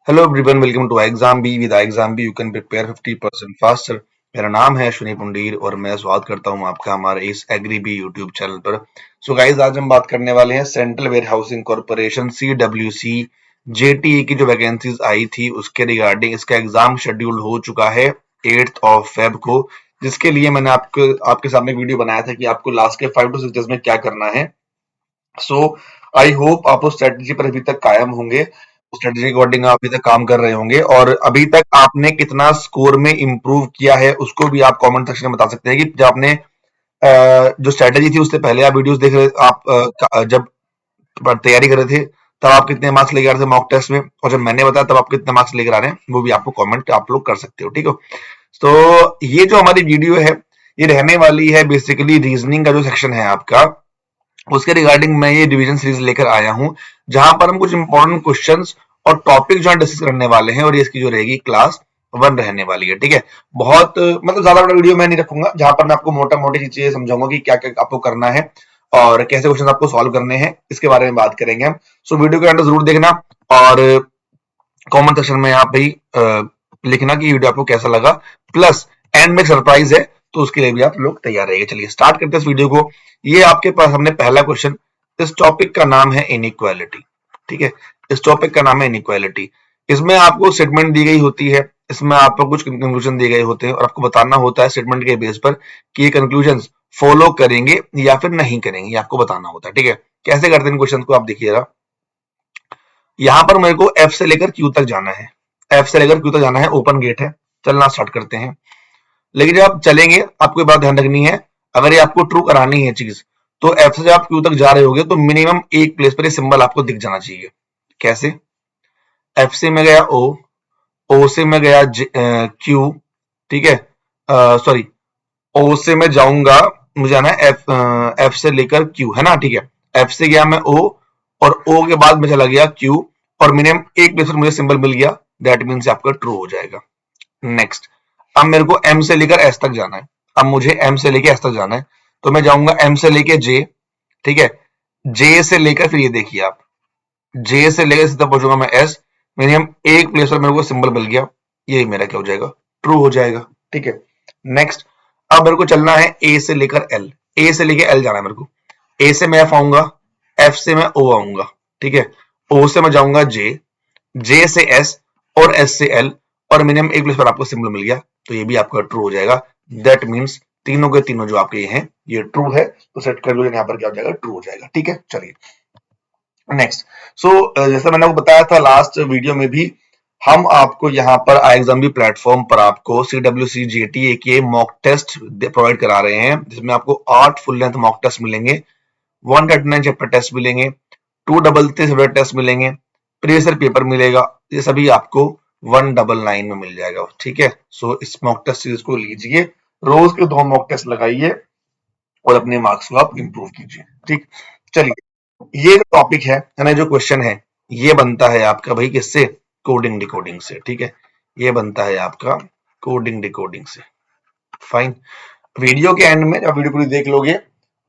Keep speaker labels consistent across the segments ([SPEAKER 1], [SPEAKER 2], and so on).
[SPEAKER 1] Hello everyone, welcome to exam B. With exam B you can prepare 50% faster. मेरा नाम है अश्विनी पुंडीर और मैं स्वागत करता हूं आपका हमारे इस एग्री बी यूट्यूब चैनल पर। सो गाइस, आज हम बात करने वाले हैं Central Warehousing Corporation CWC JTE की जो वैकेंसीज आई थी उसके रिगार्डिंग। इसका एग्जाम शेड्यूल हो चुका है 8th ऑफ फेब को, जिसके लिए मैंने आपके सामने वीडियो बनाया था कि आपको लास्ट के 5 to 6 डेज में क्या करना है। सो आई होप आप उस स्ट्रेटेजी पर अभी तक कायम होंगे, उस स्ट्रेटेजी के अकॉर्डिंग आप अभी तक काम कर रहे होंगे और अभी तक आपने कितना स्कोर में इंप्रूव किया है उसको भी आप कमेंट सेक्शन में बता सकते हैं कि जब आपने जो स्ट्रेटेजी थी उससे पहले आप वीडियोस देख रहे आप जब तैयारी कर रहे थे तब आप कितने मार्क्स लेकर आ रहे थे मॉक टेस्ट में, और जब मैंने बताया तब आप कितने मार्क्स लेकर आ रहे हैं वो भी आपको कमेंट आप लोग कर सकते हो। ठीक है, तो ये जो हमारी वीडियो है ये रहने वाली है बेसिकली रीजनिंग का जो सेक्शन है आपका, उसके रिगार्डिंग मैं ये डिवीजन सीरीज लेकर आया हूं जहां पर हम कुछ इंपॉर्टेंट क्वेश्चंस और टॉपिक जो डिस्कस करने वाले हैं, और ये इसकी जो रहेगी क्लास 1 रहने वाली है। ठीक है, बहुत मतलब ज्यादा बड़ा वीडियो मैं नहीं रखूंगा, जहां पर मैं आपको मोटा मोटी चीजें समझाऊंगा कि क्या क्या आपको करना है और कैसे क्वेश्चन आपको सॉल्व करने हैं, इसके बारे में बात करेंगे हम। सो वीडियो को एंड जरूर देखना और कमेंट सेक्शन में आप भाई लिखना कि वीडियो आपको कैसा लगा, प्लस एंड में सरप्राइज है तो उसके लिए भी आप लोग तैयार रहिए। चलिए स्टार्ट करते हैं इस वीडियो को। ये आपके पास हमने पहला क्वेश्चन, इस टॉपिक का नाम है इनइक्वालिटी। ठीक है, इस टॉपिक का नाम है इनइक्वालिटी। इसमें आपको स्टेटमेंट दी गई होती है, इसमें आपको कुछ कंक्लूजन दिए गए होते हैं और आपको बताना होता है स्टेटमेंट के बेस पर कि ये कंक्लूजन फॉलो करेंगे या फिर नहीं करेंगे, ये आपको बताना होता है। ठीक है, कैसे करते हैं क्वेश्चन को आप देखिएगा। यहां पर मेरे को एफ से लेकर क्यू तक जाना है, एफ से लेकर क्यू तक जाना है, ओपन गेट है। चलना स्टार्ट करते हैं। लेकिन जब आप चलेंगे आपको ये बात ध्यान रखनी है, अगर ये आपको ट्रू करानी है चीज तो एफ से जब आप क्यू तक जा रहे होगे तो मिनिमम एक प्लेस पर ये सिंबल आपको दिख जाना चाहिए। कैसे? एफ से मैं गया ओ, ओ से मैं गया क्यू। ठीक है, सॉरी, ओ से मैं जाऊंगा, मुझे आना है एफ से लेकर क्यू, है ना। ठीक है, एफ से गया मैं ओ और ओ के बाद मैं चला गया क्यू और मिनिमम एक प्लेस पर मुझे सिंबल मिल गया, दैट मीन्स आपका ट्रू हो जाएगा। नेक्स्ट, अब मेरे को एम से लेकर एस तक जाना है। अब मुझे एम से लेकर एस तक जाना है तो मैं जाऊंगा एम से लेकर जे। ठीक है, जे से लेकर फिर ये देखिए आप, जे से लेकर सीधा पहुंचूंगा मैं एस, मिनिमम एक प्लेस पर मेरे को सिंबल मिल गया, ये मेरा क्या हो जाएगा, ट्रू हो जाएगा। ठीक है, नेक्स्ट, अब मेरे को चलना है ए से लेकर एल, ए से लेकर एल जाना है मेरे को। ए से मैं एफ आऊंगा, एफ से मैं ओ आऊंगा। ठीक है, ओ से मैं जाऊंगा जे, जे से एस और एस से एल, और मिनिमम एक प्लेस पर आपको सिंबल मिल गया तो ये भी आपका ट्रू हो जाएगा। दैट मीन्स तीनों के तीनों जो आपके ये हैं ये ट्रू है, तो सेट कर लो यहाँ पर क्या हो जाएगा, ट्रू हो जाएगा। ठीक है, चलिए नेक्स्ट। सो जैसा मैंने आपको बताया था लास्ट वीडियो में भी, हम आपको यहाँ पर iExamB प्लेटफॉर्म पर आपको CWC JTA के मॉक टेस्ट प्रोवाइड करा रहे हैं, जिसमें आपको 8 फुल लेंथ मॉक टेस्ट मिलेंगे, 139 चैप्टर टेस्ट मिलेंगे, 233 सब्जेक्ट टेस्ट मिलेंगे, प्रीवियस पेपर मिलेगा। ये सभी आपको 199 में मिल जाएगा। ठीक है, सो इस मॉक टेस्ट सीरीज को लीजिए, रोज के 2 मॉक टेस्ट लगाइए और अपने मार्क्स को आप इंप्रूव कीजिए। ठीक, चलिए, ये जो टॉपिक है ना, जो क्वेश्चन है ये बनता है आपका भाई किससे, कोडिंग डिकोडिंग से। ठीक है, ये बनता है आपका कोडिंग डिकोडिंग से। फाइन, वीडियो के एंड में जब वीडियो पूरी देख लोगे,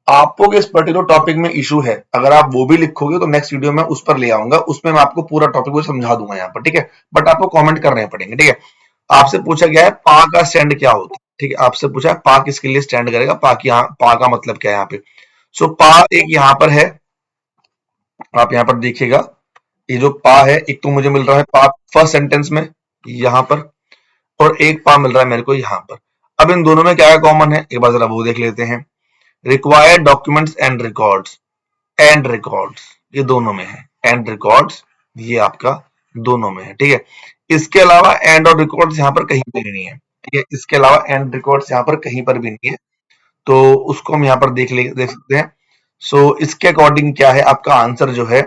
[SPEAKER 1] आपको इस पर्टिकुलर टॉपिक में इशू है, अगर आप वो भी लिखोगे तो नेक्स्ट वीडियो में उस पर ले आऊंगा, उसमें मैं आपको पूरा टॉपिक को समझा दूंगा यहाँ पर। ठीक है, बट आपको कमेंट करने पड़ेंगे। ठीक है, आपसे पूछा गया है पा का स्टैंड क्या होता है। ठीक है, आपसे पूछा है पा किसके लिए स्टैंड करेगा, पा की पा का मतलब क्या है यहाँ पे। सो पा एक यहाँ पर है, आप यहाँ पर देखिएगा, ये जो पा है, एक तो मुझे मिल रहा है पा फर्स्ट सेंटेंस में यहाँ पर, और एक पा मिल रहा है मेरे को यहाँ पर। अब इन दोनों में क्या कॉमन है, एक बार जरा वो देख लेते हैं। रिक्वायर्ड डॉक्यूमेंट्स एंड रिकॉर्ड्स ये दोनों में है, एंड रिकॉर्ड्स ये आपका दोनों में है। ठीक है, इसके अलावा एंड और रिकॉर्ड्स यहाँ पर कहीं पर नहीं है। ठीक है, इसके अलावा एंड रिकॉर्ड्स यहाँ पर कहीं पर भी नहीं है, तो उसको हम यहाँ पर देख सकते हैं। सो इसके अकॉर्डिंग क्या है आपका आंसर जो है,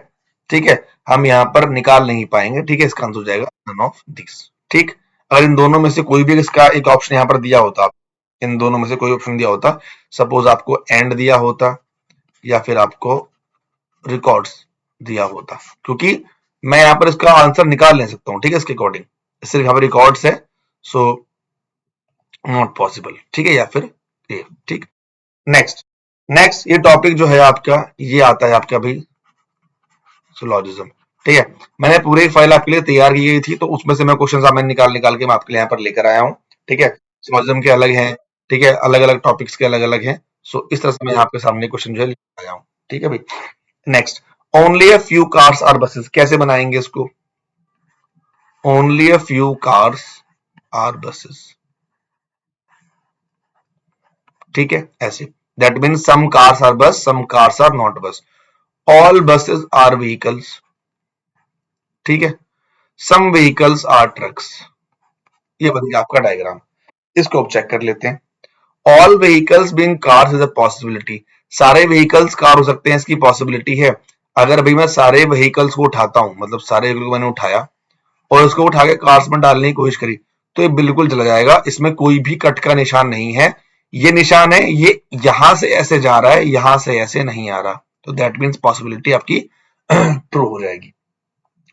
[SPEAKER 1] ठीक है, हम यहाँ पर निकाल नहीं पाएंगे। ठीक है, इसका आंसर हो जाएगा नन ऑफ दिस। ठीक, अगर इन दोनों में से कोई भी इसका एक ऑप्शन यहाँ पर दिया होता, इन दोनों में से कोई ऑप्शन दिया होता, सपोज आपको एंड दिया होता या फिर आपको रिकॉर्ड्स दिया होता, क्योंकि मैं यहाँ पर इसका आंसर निकाल नहीं सकता हूँ। ठीक है, इसके अकॉर्डिंग सिर्फ यहाँ पर रिकॉर्ड्स है, सो नॉट पॉसिबल। ठीक है, या फिर ए। ठीक, नेक्स्ट, ये टॉपिक जो है आपका ये आता है आपका भाई सिलोजिज्म। ठीक है, मैंने पूरी फाइल आपके लिए तैयार की गई थी, तो उसमें से मैं क्वेश्चन मैंने निकाल निकाल के मैं आपके लिए यहाँ पर लेकर आया हूँ। ठीक है, सिलोजिज्म के अलग हैं, ठीक है, अलग अलग टॉपिक्स के अलग अलग हैं। सो इस तरह से मैं आपके सामने क्वेश्चन जो है लेकर आया हूँ। ठीक है भाई, next, only a few cars are buses, कैसे बनाएंगे इसको? Only a few cars are buses, ठीक है, ऐसे, that means some cars are bus, some cars are not bus, all buses are vehicles, ठीक है, सम व्हीकल्स आर ट्रक्स। ये बन गया आपका डायग्राम। इसको अब चेक कर लेते हैं। All vehicles being cars is a possibility, सारे व्हीकल्स कार हो सकते हैं, इसकी पॉसिबिलिटी है। अगर भाई मैं सारे व्हीकल्स को उठाता हूं, मतलब सारे व्हीकल को मैंने उठाया और उसको उठा के कार्स में डालने की कोशिश करी, तो ये बिल्कुल चला जाएगा, इसमें कोई भी कट का निशान नहीं है। ये निशान है, ये यहां से ऐसे जा रहा है, यहां से ऐसे नहीं आ रहा, तो दैट मीन्स पॉसिबिलिटी आपकी ट्रू हो जाएगी।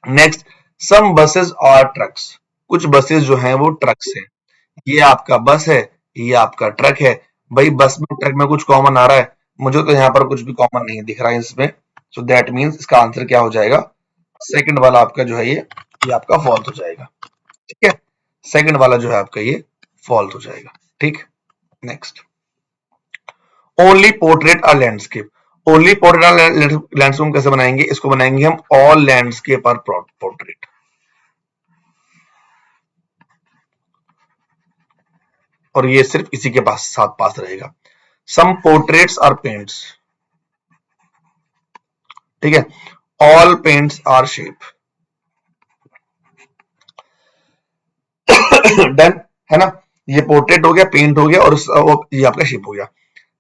[SPEAKER 1] नेक्स्ट, सम बसेस और ट्रक्स, कुछ बसेस जो हैं वो ट्रक्स हैं। ये आपका बस है, ये आपका ट्रक है। भाई बस में ट्रक में कुछ कॉमन आ रहा है? मुझे तो यहाँ पर कुछ भी कॉमन नहीं दिख रहा है इसमें, सो दैट मीन्स इसका आंसर क्या हो जाएगा? सेकंड वाला आपका जो है ये आपका फॉल्स हो जाएगा। ठीक है, सेकंड वाला जो है आपका ये फॉल्स हो जाएगा। ठीक, नेक्स्ट, ओनली पोर्ट्रेट और लैंडस्केप, ओनली पोर्ट्रेट और लैंडस्केप कैसे बनाएंगे? इसको बनाएंगे हम ऑल लैंडस्केप और पोर्ट्रेट, और ये सिर्फ इसी के पास साथ पास रहेगा। सम पोर्ट्रेट्स आर पेंट्स, ठीक है, all paints are shape, done है ना? ये पोर्ट्रेट हो गया, पेंट हो गया, और ये आपका शेप हो गया।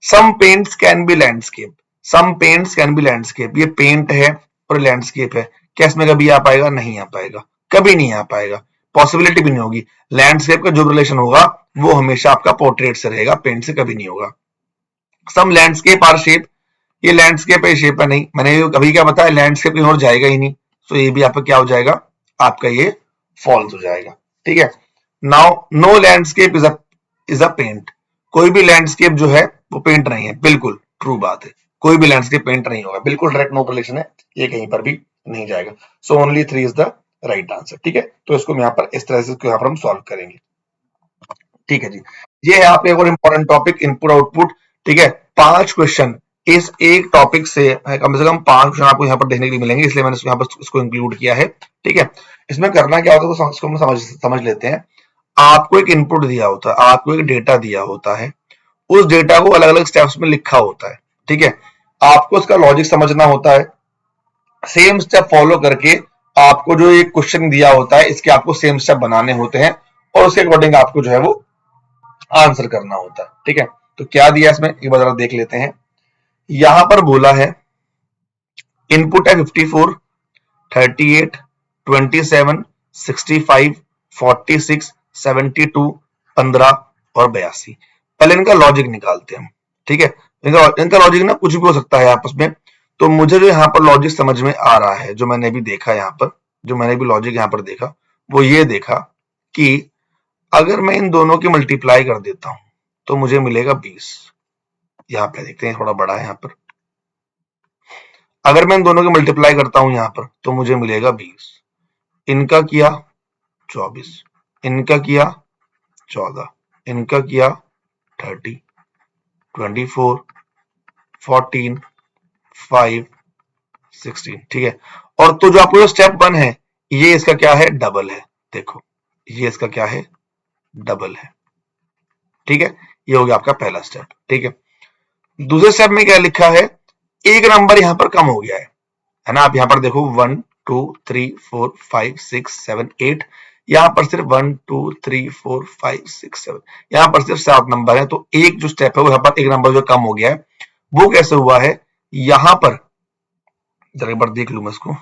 [SPEAKER 1] Some paints can be landscape, some paints can be landscape, ये पेंट है और लैंडस्केप है, क्या इसमें कभी आ पाएगा? नहीं आ पाएगा, कभी नहीं आ पाएगा, पॉसिबिलिटी भी नहीं होगी। लैंडस्केप का जो रिलेशन होगा वो हमेशा आपका पोर्ट्रेट से रहेगा, पेंट से कभी नहीं होगा। सम लैंडस्केप आर शेप, ये लैंडस्केप है, शेप है नहीं, मैंने अभी क्या बताया, लैंडस्केप कहीं और जाएगा ही नहीं, तो ये भी आपका क्या हो जाएगा? आपका ये फॉल्स हो जाएगा। ठीक है, now no landscape is a paint, कोई भी लैंडस्केप जो है वो पेंट नहीं है, बिल्कुल ट्रू बात है, कोई भी लैंडस्केप पेंट नहीं होगा, बिल्कुल डायरेक्ट नो रिलेशन है, ये कहीं पर भी नहीं जाएगा। So only 3 is the right answer. ठीक है, तो इसको यहाँ पर इस तरह से यहाँ पर हम सॉल्व करेंगे। ठीक है जी, ये है आपका एक और इंपॉर्टेंट टॉपिक, इनपुट आउटपुट। ठीक है, 5 क्वेश्चन इस एक टॉपिक से कम 5 क्वेश्चन आपको यहाँ पर देखने के लिए मिलेंगे, इसलिए मैंने यहाँ पर इसको इंक्लूड किया है। ठीक है, इसमें करना क्या होता है, इसको हम समझ लेते हैं। आपको एक इनपुट दिया होता है, आपको एक डेटा दिया होता है, उस डेटा को अलग अलग स्टेप्स में लिखा होता है। ठीक है, आपको उसका लॉजिक समझना होता है, सेम स्टेप फॉलो करके आपको जो एक क्वेश्चन दिया होता है इसके आपको सेम स्टेप बनाने होते हैं, और उसके अकॉर्डिंग आपको जो है वो आंसर करना होता है। ठीक है, तो क्या दिया इसमें एक बार जरा देख लेते हैं। यहां पर बोला है इनपुट है 54, 38, 27, 65, 46, 72, 15 और 82। पहले इनका लॉजिक निकालते हैं हम। ठीक है, इनका लॉजिक ना कुछ भी हो सकता है आपस में, तो मुझे जो यहाँ पर लॉजिक समझ में आ रहा है, जो मैंने भी देखा यहाँ पर, जो मैंने भी लॉजिक यहाँ पर देखा, वो ये देखा कि अगर मैं इन दोनों की मल्टीप्लाई कर देता हूं तो मुझे मिलेगा 20। यहाँ पे देखते हैं, थोड़ा बड़ा है यहाँ पर, अगर मैं इन दोनों की मल्टीप्लाई करता हूं यहाँ पर तो मुझे मिलेगा 20, इनका किया 24, इनका किया 14, इनका किया 30, 24, 14, 5, 16। ठीक है, और तो जो आपको जो स्टेप 1 है, ये इसका क्या है? डबल है। देखो, ये इसका क्या है? डबल है। ठीक है, ये हो गया आपका पहला स्टेप। ठीक है, दूसरे स्टेप में क्या लिखा है? एक नंबर यहां पर कम हो गया है ना? आप यहां पर देखो 1 2 3 4 5 6 7 8, यहां पर सिर्फ 1 2 3 4 5 6 7, यहां पर सिर्फ 7 नंबर है, तो एक जो स्टेप है वो यहां पर एक नंबर जो कम हो गया है, वो कैसे हुआ है? यहां पर जरा एक बार देख लू मैं इसको।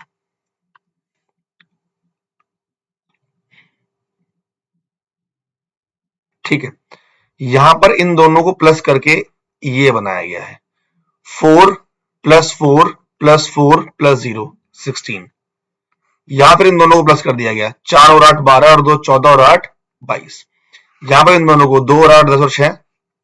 [SPEAKER 1] ठीक है, यहां पर इन दोनों को प्लस करके ये बनाया गया है 4 प्लस 4 प्लस 4 प्लस 0 16, यहां पर इन दोनों को प्लस कर दिया गया, 4 और 8 12 और 2 14 और 8 22, यहां पर इन दोनों को 2 और 8 10 और 6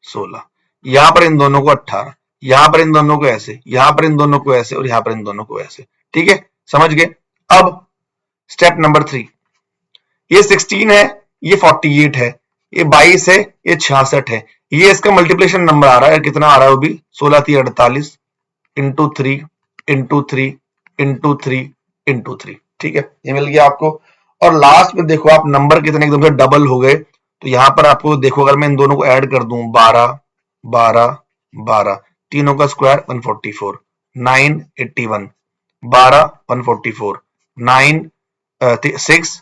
[SPEAKER 1] 16, यहां पर इन दोनों को 18, यहां पर इन दोनों को ऐसे, यहां पर इन दोनों को ऐसे, और यहां पर इन दोनों को ऐसे। ठीक है, समझ गए? अब स्टेप नंबर 3, ये 16 है, ये 48 है, ये 22 है, ये 66 है, ये इसका मल्टीप्लिकेशन नंबर आ रहा है, कितना आ रहा है वो भी 16 3 48 इंटू 3 इंटू 3 इंटू 3 इंटू 3, ठीक है, ये मिल गया आपको। और लास्ट में देखो आप नंबर कितने एकदम से डबल हो गए, तो यहां पर आपको देखो अगर मैं इन दोनों को ऐड कर दूं 12 12 12, तीनों का स्क्वायर 144, 9 81, 12 144, 9 6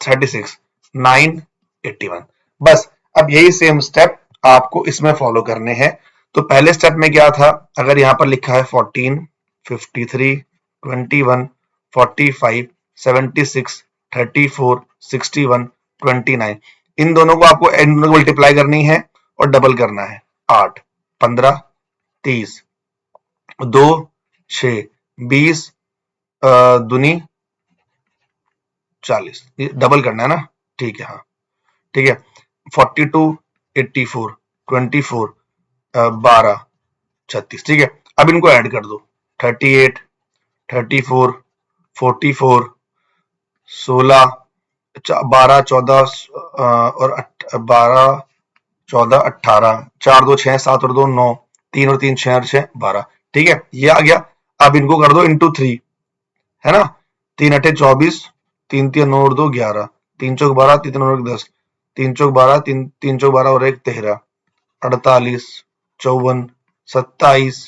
[SPEAKER 1] 36, 9 81। बस अब यही सेम स्टेप आपको इसमें फॉलो करने हैं। तो पहले स्टेप में क्या था, अगर यहां पर लिखा है 14 53 21 45 76 34 61 29, इन दोनों को आपको इन दोनों को मल्टीप्लाई करनी है और डबल करना है। 8 15 30 2 6 20 दुनी 40, ये डबल करना है ना, ठीक है, हाँ ठीक है। 42 84 24 12 36, ठीक है। अब इनको ऐड कर दो 38 34 44 16 12 14 और 12 14 18, 4 2 6 7 और 2 9, 3 और 3 6 और 6 12, ठीक है, ये आ गया। अब इनको कर दो इंटू 3, है ना, 3 8 24, 3 3 9 और 2 11, 3 चौक 12, 3 3 और 1 10, 3 चौक 12, 3 चौक 12 और 1 13, 48 54 27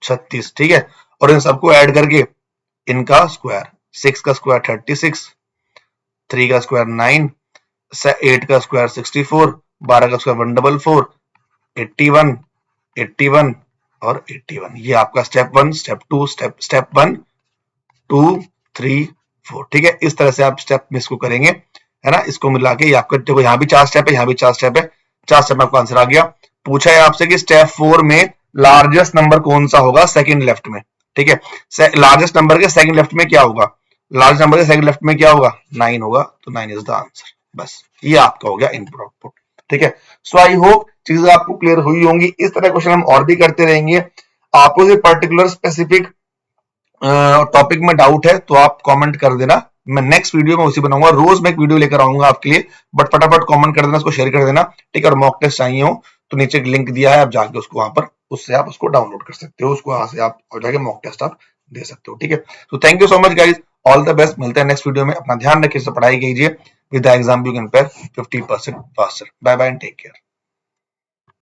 [SPEAKER 1] 36, ठीक है। और इन सबको ऐड करके इनका स्क्वायर, 6 का स्क्वायर 36, 3 का स्क्वायर 9, 8 का स्क्वायर 64, 12 का स्क्वायर 144, 81 81 और 81, ये आपका स्टेप 1 स्टेप 2 स्टेप 1 2 3 4, ठीक है। इस तरह से आप स्टेप में इसको करेंगे, है ना, इसको मिला के आपका देखो यहाँ भी 4 स्टेप है, यहाँ भी 4 स्टेप है, 4 स्टेप में आपका आंसर आ गया। पूछा है आपसे कि स्टेप 4 में लार्जेस्ट नंबर कौन सा होगा सेकंड लेफ्ट में, ठीक है। लार्जेस्ट नंबर के सेकंड लेफ्ट में क्या होगा, लार्ज नंबर के सेकंड लेफ्ट में क्या होगा 9 होगा, तो 9 इज द आंसर। बस ये आपका हो गया इनपुट आउटपुट, ठीक है। सो आई होप चीजें आपको क्लियर हुई होंगी। इस तरह क्वेश्चन हम और भी करते रहेंगे। आपको जो पर्टिकुलर स्पेसिफिक टॉपिक में डाउट है तो आप कमेंट कर देना, मैं नेक्स्ट वीडियो में उसी बनाऊंगा। रोज मैं एक वीडियो लेकर आऊंगा आपके लिए, बट फटाफट कमेंट कर देना, उसको शेयर कर देना, ठीक है। और मॉक टेस्ट चाहिए हो तो नीचे एक लिंक दिया है, आप जाके उसको वहां पर उससे आप उसको डाउनलोड कर सकते हो, उसको वहां से आप और जाके मॉक टेस्ट आप दे सकते हो, ठीक है। तो thank you so much guys, all the best, मिलते हैं नेक्स्ट वीडियो में। अपना ध्यान रखिए, पढ़ाई कीजिए, with the exam you can pair 50% faster. Bye bye and take care.